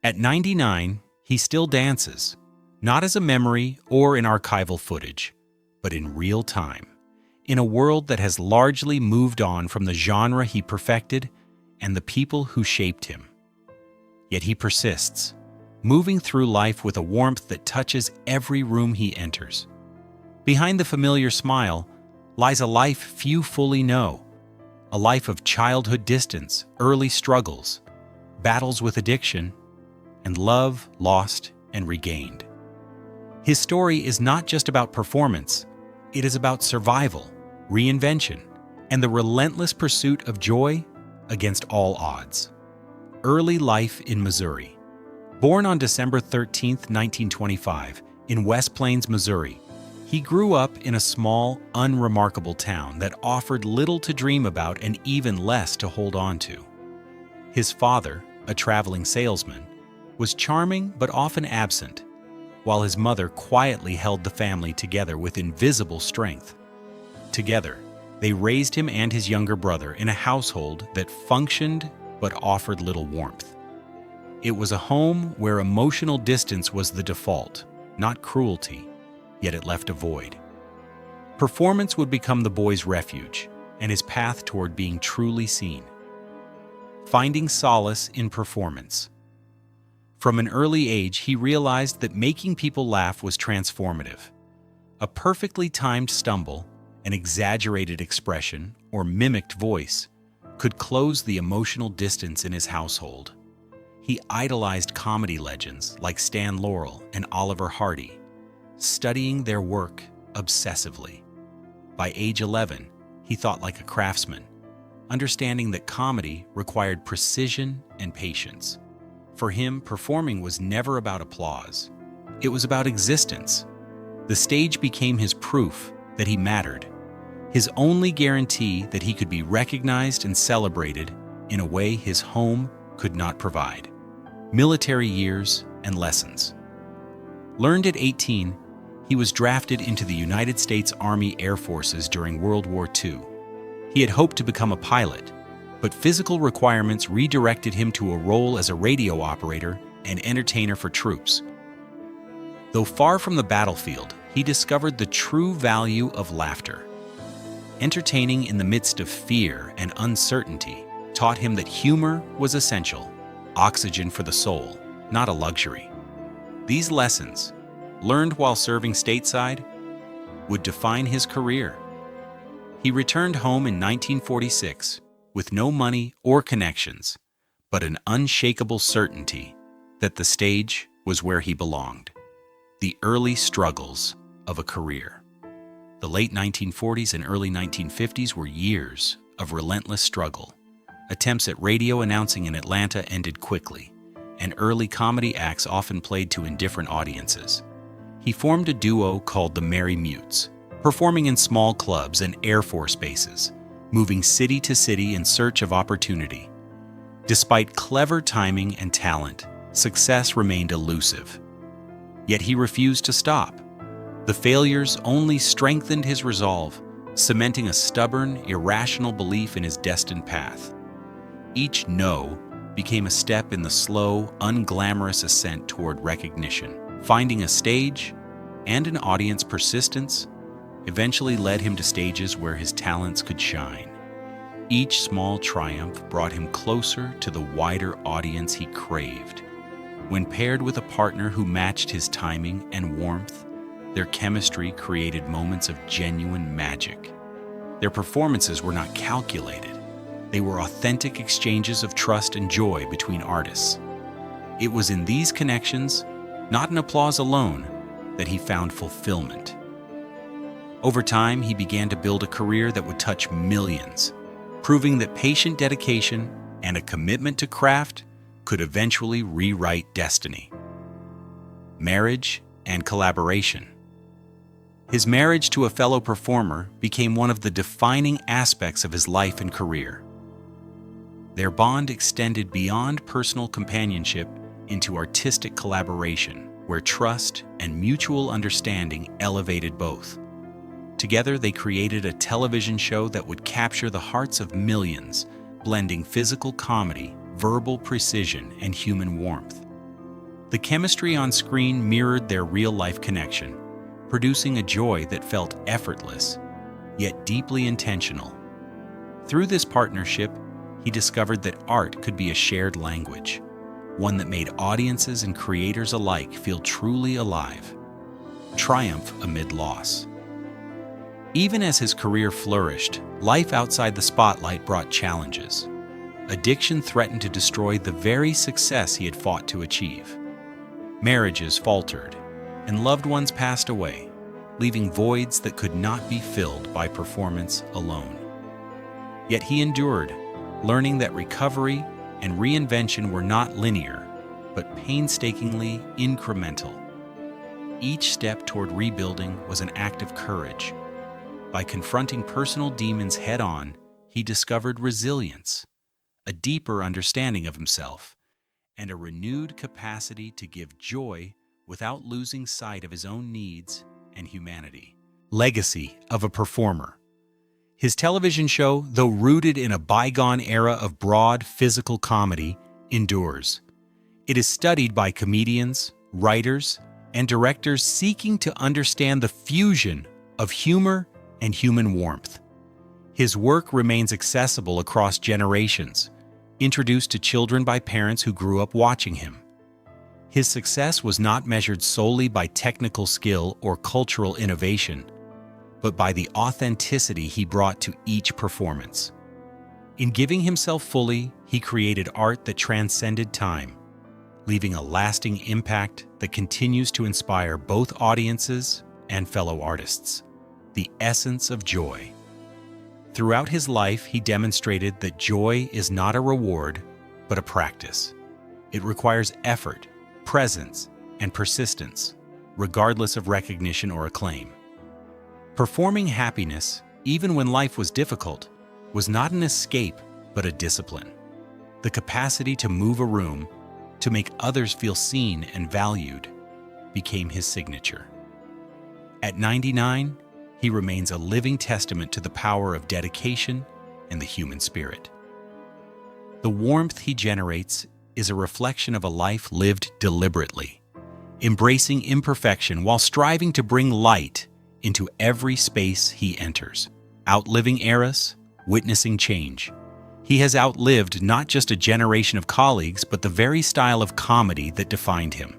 At 99, he still dances, not as a memory or in archival footage, but in real time, in a world that has largely moved on from the genre he perfected and the people who shaped him. Yet he persists, moving through life with a warmth that touches every room he enters. Behind the familiar smile lies a life few fully know, a life of childhood distance, early struggles, battles with addiction, and love lost and regained. His story is not just about performance, it is about survival, reinvention, and the relentless pursuit of joy against all odds. Early life in Missouri. Born on December 13, 1925, in West Plains, Missouri, he grew up in a small, unremarkable town that offered little to dream about and even less to hold on to. His father, a traveling salesman, was charming but often absent, while his mother quietly held the family together with invisible strength. Together, they raised him and his younger brother in a household that functioned but offered little warmth. It was a home where emotional distance was the default, not cruelty, yet it left a void. Performance would become the boy's refuge and his path toward being truly seen. Finding solace in performance. From an early age, he realized that making people laugh was transformative. A perfectly timed stumble, an exaggerated expression, or mimicked voice could close the emotional distance in his household. He idolized comedy legends like Stan Laurel and Oliver Hardy, studying their work obsessively. By age 11, he thought like a craftsman, understanding that comedy required precision and patience. For him, performing was never about applause. It was about existence. The stage became his proof that he mattered, his only guarantee that he could be recognized and celebrated in a way his home could not provide. Military years and lessons. Learned at 18, he was drafted into the United States Army Air Forces during World War II. He had hoped to become a pilot, but physical requirements redirected him to a role as a radio operator and entertainer for troops. Though far from the battlefield, he discovered the true value of laughter. Entertaining in the midst of fear and uncertainty taught him that humor was essential, oxygen for the soul, not a luxury. These lessons, learned while serving stateside, would define his career. He returned home in 1946 with no money or connections, but an unshakable certainty that the stage was where he belonged. The early struggles of a career. The late 1940s and early 1950s were years of relentless struggle. Attempts at radio announcing in Atlanta ended quickly, and early comedy acts often played to indifferent audiences. He formed a duo called the Merry Mutes, performing in small clubs and Air Force bases, moving city to city in search of opportunity. Despite clever timing and talent, success remained elusive. Yet he refused to stop. The failures only strengthened his resolve, cementing a stubborn, irrational belief in his destined path. Each no became a step in the slow, unglamorous ascent toward recognition. Finding a stage and an audience persistence eventually led him to stages where his talents could shine. Each small triumph brought him closer to the wider audience he craved. When paired with a partner who matched his timing and warmth, their chemistry created moments of genuine magic. Their performances were not calculated. They were authentic exchanges of trust and joy between artists. It was in these connections, not in applause alone, that he found fulfillment. Over time, he began to build a career that would touch millions, proving that patient dedication and a commitment to craft could eventually rewrite destiny. Marriage and collaboration. His marriage to a fellow performer became one of the defining aspects of his life and career. Their bond extended beyond personal companionship into artistic collaboration, where trust and mutual understanding elevated both. Together, they created a television show that would capture the hearts of millions, blending physical comedy, verbal precision, and human warmth. The chemistry on screen mirrored their real-life connection, producing a joy that felt effortless, yet deeply intentional. Through this partnership, he discovered that art could be a shared language, one that made audiences and creators alike feel truly alive. Triumph amid loss. Even as his career flourished, life outside the spotlight brought challenges. Addiction threatened to destroy the very success he had fought to achieve. Marriages faltered, and loved ones passed away, leaving voids that could not be filled by performance alone. Yet he endured, learning that recovery and reinvention were not linear, but painstakingly incremental. Each step toward rebuilding was an act of courage. By confronting personal demons head-on, he discovered resilience, a deeper understanding of himself, and a renewed capacity to give joy without losing sight of his own needs and humanity. Legacy of a performer. His television show, though rooted in a bygone era of broad physical comedy, endures. It is studied by comedians, writers, and directors seeking to understand the fusion of humor and human warmth. His work remains accessible across generations, introduced to children by parents who grew up watching him. His success was not measured solely by technical skill or cultural innovation, but by the authenticity he brought to each performance. In giving himself fully, he created art that transcended time, leaving a lasting impact that continues to inspire both audiences and fellow artists. The essence of joy. Throughout his life, he demonstrated that joy is not a reward, but a practice. It requires effort, presence, and persistence, regardless of recognition or acclaim. Performing happiness, even when life was difficult, was not an escape, but a discipline. The capacity to move a room, to make others feel seen and valued, became his signature. At 99, he remains a living testament to the power of dedication and the human spirit. The warmth he generates is a reflection of a life lived deliberately, embracing imperfection while striving to bring light into every space he enters. Outliving eras, witnessing change. He has outlived not just a generation of colleagues, but the very style of comedy that defined him.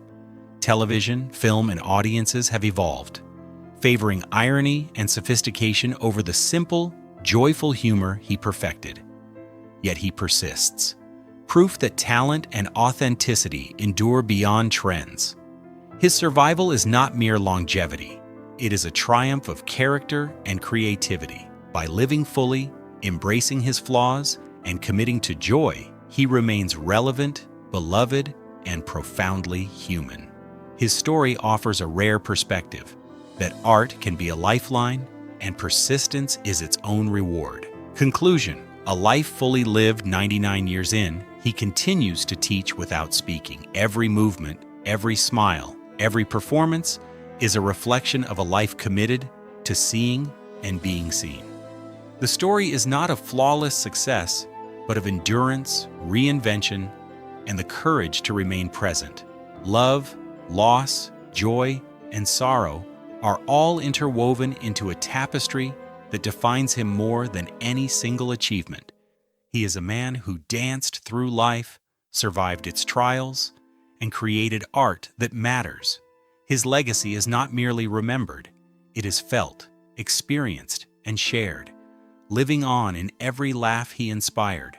Television, film, and audiences have evolved, favoring irony and sophistication over the simple, joyful humor he perfected. Yet he persists, proof that talent and authenticity endure beyond trends. His survival is not mere longevity. It is a triumph of character and creativity. By living fully, embracing his flaws, and committing to joy, he remains relevant, beloved, and profoundly human. His story offers a rare perspective, that art can be a lifeline and persistence is its own reward. Conclusion: a life fully lived 99 years in, he continues to teach without speaking. Every movement, every smile, every performance is a reflection of a life committed to seeing and being seen. The story is not of flawless success, but of endurance, reinvention, and the courage to remain present. Love, loss, joy, and sorrow are all interwoven into a tapestry that defines him more than any single achievement. He is a man who danced through life, survived its trials, and created art that matters. His legacy is not merely remembered, it is felt, experienced, and shared, living on in every laugh he inspired,